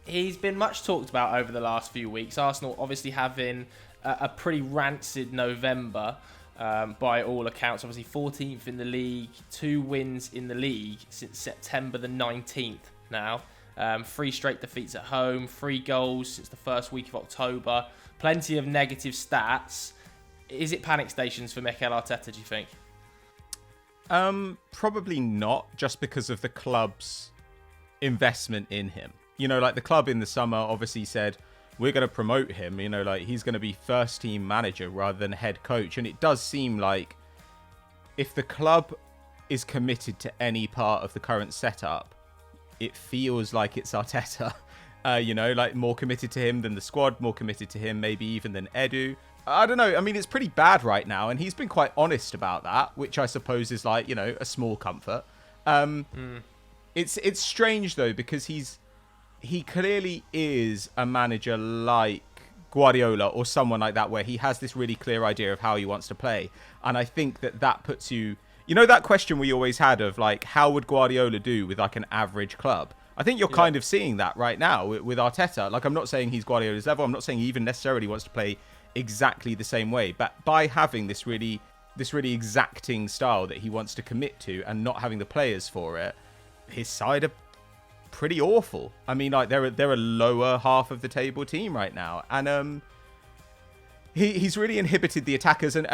he's been much talked about over the last few weeks. Arsenal obviously having a pretty rancid November by all accounts. Obviously 14th in the league, 2 wins in the league since September the 19th now. 3 straight defeats at home, 3 goals since the first week of October. Plenty of negative stats. Is it panic stations for Mikel Arteta, do you think? Probably not, just because of the club's investment in him. You know, like the club in the summer obviously said, we're going to promote him, you know, like he's going to be first team manager rather than head coach. And it does seem like if the club is committed to any part of the current setup, it feels like it's Arteta, you know, like more committed to him than the squad, more committed to him maybe even than Edu. I don't know. I mean, it's pretty bad right now, and he's been quite honest about that, which I suppose is like, you know, a small comfort. It's strange though, because he clearly is a manager like Guardiola or someone like that, where he has this really clear idea of how he wants to play, and I think that puts you, you know, that question we always had of like, how would Guardiola do with like an average club? I think you're kind of seeing that right now with Arteta. Like, I'm not saying he's Guardiola's level. I'm not saying he even necessarily wants to play exactly the same way, but by having this really exacting style that he wants to commit to and not having the players for it, his side are pretty awful. I mean, like they're a lower half of the table team right now, and he's really inhibited the attackers, and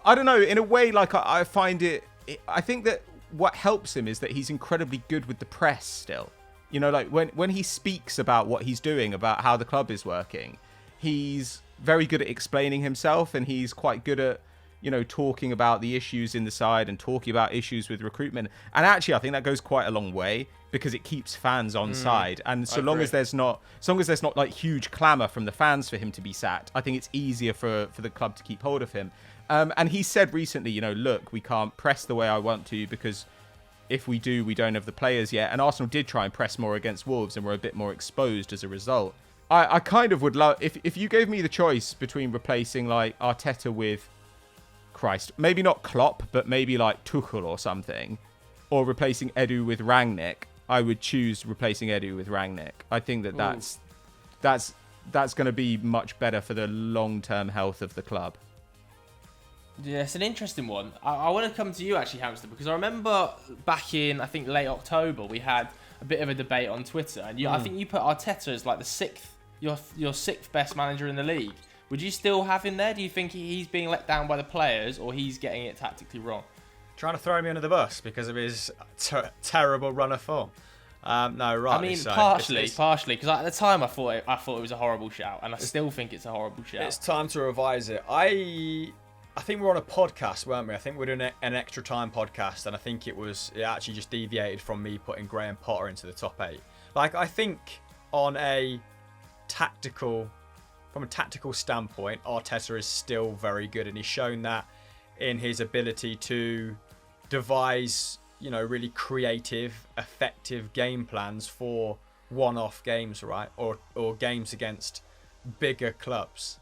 I don't know, in a way, like I find it, I think that what helps him is that he's incredibly good with the press still. You know, like when he speaks about what he's doing, about how the club is working, he's very good at explaining himself, and he's quite good at, you know, talking about the issues in the side and talking about issues with recruitment. And actually, I think that goes quite a long way, because it keeps fans on side. And so long as there's not like huge clamour from the fans for him to be sacked, I think it's easier for the club to keep hold of him. And he said recently, you know, look, we can't press the way I want to, because if we do, we don't have the players yet. And Arsenal did try and press more against Wolves and were a bit more exposed as a result. I kind of would love, if you gave me the choice between replacing like Arteta with, Christ, maybe not Klopp, but maybe like Tuchel or something, or replacing Edu with Rangnick, I would choose replacing Edu with Rangnick. I think that's going to be much better for the long-term health of the club. Yeah, it's an interesting one. I want to come to you actually, Hamster, because I remember back in, I think, late October, we had a bit of a debate on Twitter, and I think you put Arteta as like your sixth best manager in the league. Would you still have him there? Do you think he's being let down by the players, or he's getting it tactically wrong? Trying to throw me under the bus because of his terrible run of form. No, right. I mean, so. partially, because at the time I thought it was a horrible shout, and I still think it's a horrible shout. It's time to revise it. I think we're on a podcast, weren't we? I think we're doing an extra time podcast, and I think it actually just deviated from me putting Graham Potter into the top 8. Like, I think from a tactical standpoint, Arteta is still very good, and he's shown that in his ability to devise, you know, really creative, effective game plans for one-off games, right? Or games against bigger clubs.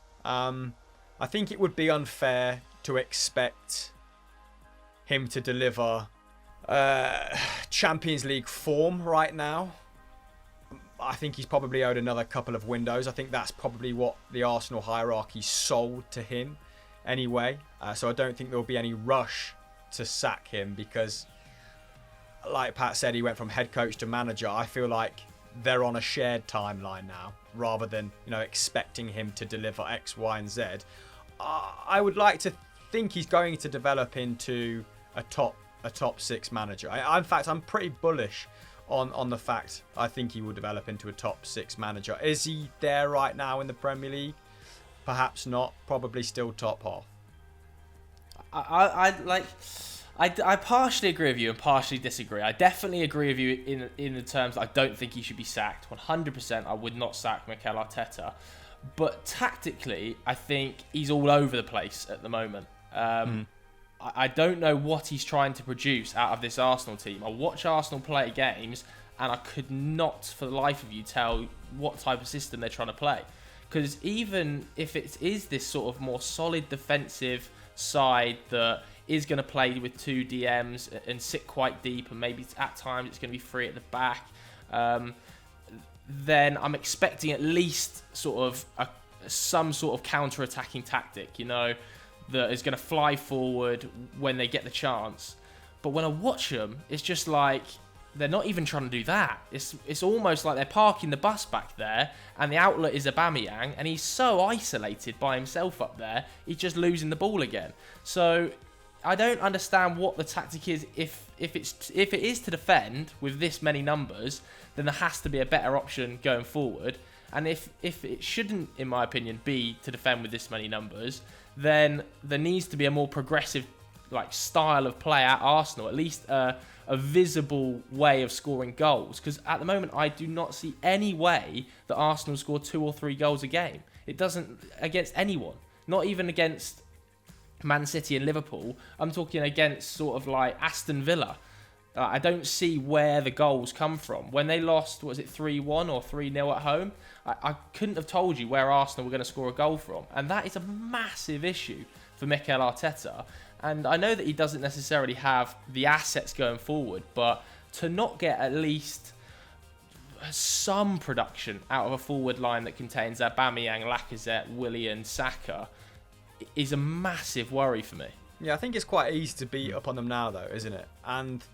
I think it would be unfair to expect him to deliver Champions League form right now. I think he's probably owed another couple of windows. I think that's probably what the Arsenal hierarchy sold to him anyway. So I don't think there'll be any rush to sack him, because, like Pat said, he went from head coach to manager. I feel like they're on a shared timeline now, rather than, you know, expecting him to deliver X, Y, and Z. I would like to think he's going to develop into a top 6 manager. In fact, I'm pretty bullish on the fact I think he will develop into a top 6 manager. Is he there right now in the Premier League? Perhaps not. Probably still top half. I partially agree with you and partially disagree. I definitely agree with you in the terms I don't think he should be sacked. 100%, I would not sack Mikel Arteta. But tactically, I think he's all over the place at the moment. I don't know what he's trying to produce out of this Arsenal team. I watch Arsenal play games, and I could not, for the life of you, tell what type of system they're trying to play. Because even if it is this sort of more solid defensive side that is going to play with 2 DMs and sit quite deep, and maybe at times it's going to be 3 at the back, then I'm expecting at least sort of some sort of counter-attacking tactic, that is going to fly forward when they get the chance. But when I watch them, it's just like they're not even trying to do that. It's almost like they're parking the bus back there, and the outlet is Aubameyang, and he's so isolated by himself up there, he's just losing the ball again. So I don't understand what the tactic is. If it is to defend with this many numbers, then there has to be a better option going forward. And if it shouldn't, in my opinion, be to defend with this many numbers, then there needs to be a more progressive style of play at Arsenal, at least a visible way of scoring goals. Because at the moment, I do not see any way that Arsenal score 2 or 3 goals a game. It doesn't against anyone, not even against Man City and Liverpool. I'm talking against sort of like Aston Villa. I don't see where the goals come from. When they lost, was it 3-1 or 3-0 at home? I couldn't have told you where Arsenal were going to score a goal from. And that is a massive issue for Mikel Arteta. And I know that he doesn't necessarily have the assets going forward, but to not get at least some production out of a forward line that contains Aubameyang, Lacazette, Willian, Saka is a massive worry for me. Yeah, I think it's quite easy to beat up on them now, though, isn't it? And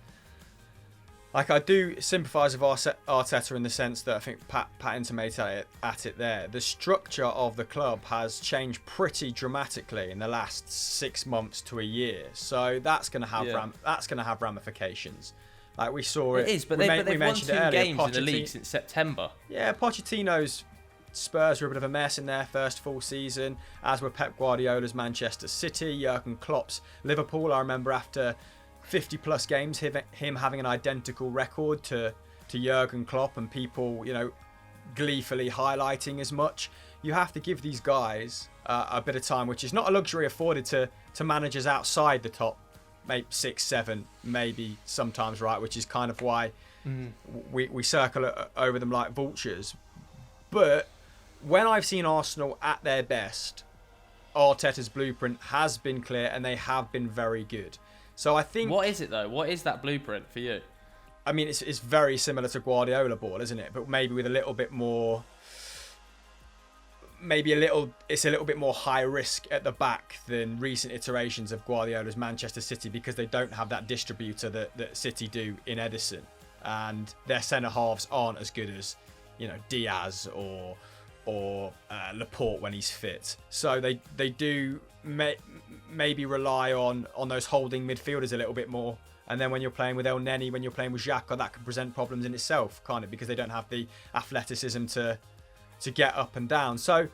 I do sympathise with Arteta in the sense that I think Pat intimated at it there. The structure of the club has changed pretty dramatically in the last 6 months to a year, so that's going to have ramifications. Like we saw it. It is, but they've won 2 games in the league since September. Yeah, Pochettino's Spurs were a bit of a mess in their first full season, as were Pep Guardiola's Manchester City, Jurgen Klopp's Liverpool. I remember after 50 plus games, him having an identical record to Jurgen Klopp, and people, gleefully highlighting as much. You have to give these guys a bit of time, which is not a luxury afforded to managers outside the top, maybe 6, 7, maybe sometimes, right? Which is kind of why we circle over them like vultures. But when I've seen Arsenal at their best, Arteta's blueprint has been clear, and they have been very good. So I think... What is it, though? What is that blueprint for you? I mean, it's very similar to Guardiola ball, isn't it? But maybe with a little bit more... It's a little bit more high risk at the back than recent iterations of Guardiola's Manchester City, because they don't have that distributor that City do in Edison. And their centre-halves aren't as good as, Diaz or Laporte when he's fit. So they do maybe rely on those holding midfielders a little bit more. And then when you're playing with El Neni, when you're playing with Xhaka, that can present problems in itself, kind of, because they don't have the athleticism to get up and down. So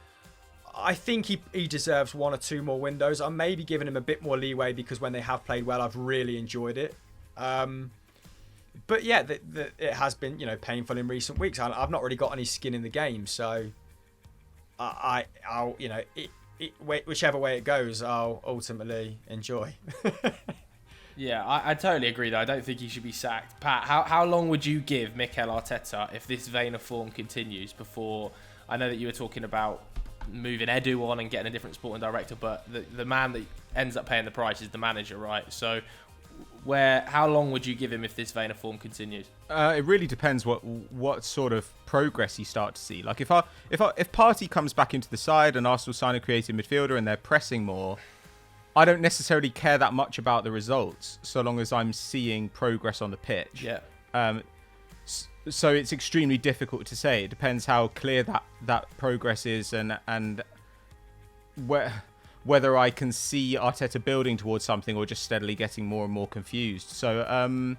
I think he deserves 1 or 2 more windows. I'm maybe giving him a bit more leeway, because when they have played well, I've really enjoyed it. But yeah, it has been, painful in recent weeks. I've not really got any skin in the game, so I'll whichever way it goes, I'll ultimately enjoy. Yeah, I totally agree, though. I don't think he should be sacked. Pat, how long would you give Mikel Arteta if this vein of form continues before... I know that you were talking about moving Edu on and getting a different sporting director, but the man that ends up paying the price is the manager, right? So how long would you give him if this vein of form continues? It really depends what sort of progress you start to see. Like if Partey comes back into the side and Arsenal sign a creative midfielder and they're pressing more, I don't necessarily care that much about the results, so long as I'm seeing progress on the pitch. Yeah. So it's extremely difficult to say. It depends how clear that progress is and whether I can see Arteta building towards something or just steadily getting more and more confused. So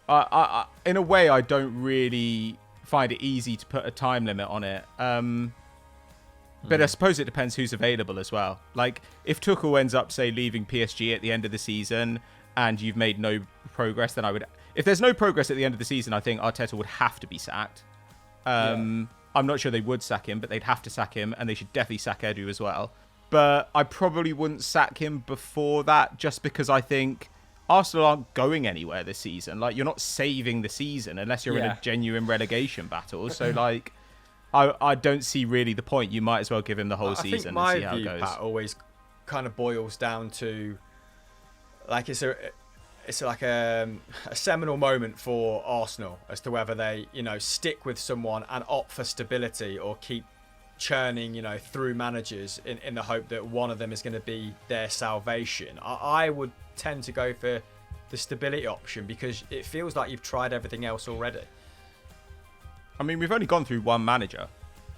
I in a way, I don't really find it easy to put a time limit on it. But I suppose it depends who's available as well. Like, if Tuchel ends up, say, leaving PSG at the end of the season and you've made no progress, then I would... If there's no progress at the end of the season, I think Arteta would have to be sacked. I'm not sure they would sack him, but they'd have to sack him, and they should definitely sack Edu as well. But I probably wouldn't sack him before that, just because I think Arsenal aren't going anywhere this season. Like, you're not saving the season unless you're in a genuine relegation battle. So, like... I don't see really the point. You might as well give him the whole season and see how it goes. Pat, always kind of boils down to, like, it's it's like a seminal moment for Arsenal as to whether they, stick with someone and opt for stability or keep churning, through managers in the hope that one of them is going to be their salvation. I would tend to go for the stability option because it feels like you've tried everything else already. I mean, we've only gone through one manager.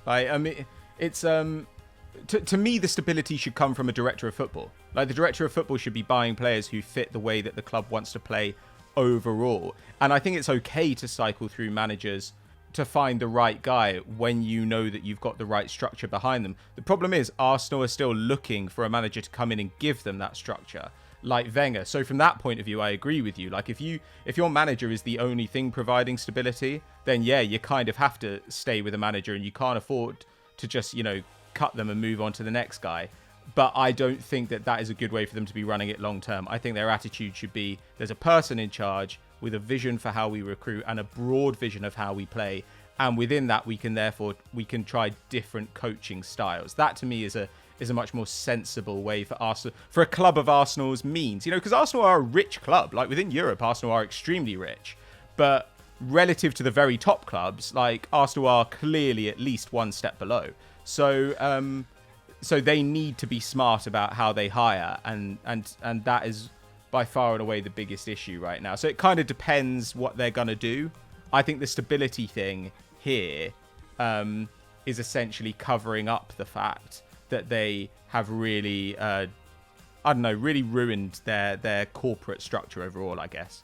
I mean, it's to me, the stability should come from a director of football. Like, the director of football should be buying players who fit the way that the club wants to play overall. And I think it's okay to cycle through managers to find the right guy when you know that you've got the right structure behind them. The problem is Arsenal are still looking for a manager to come in and give them that structure, like Wenger. So from that point of view, I agree with you. Like, if your manager is the only thing providing stability, then yeah, you kind of have to stay with a manager and you can't afford to just, cut them and move on to the next guy. But I don't think that is a good way for them to be running it long term. I think their attitude should be, there's a person in charge with a vision for how we recruit and a broad vision of how we play. And within that, we can try different coaching styles. That to me is a much more sensible way for Arsenal, for a club of Arsenal's means. Because Arsenal are a rich club. Like, within Europe, Arsenal are extremely rich. But relative to the very top clubs, like, Arsenal are clearly at least one step below. So they need to be smart about how they hire, and that is by far and away the biggest issue right now. So it kind of depends what they're going to do. I think the stability thing here is essentially covering up the fact that they have really, really ruined their corporate structure overall, I guess.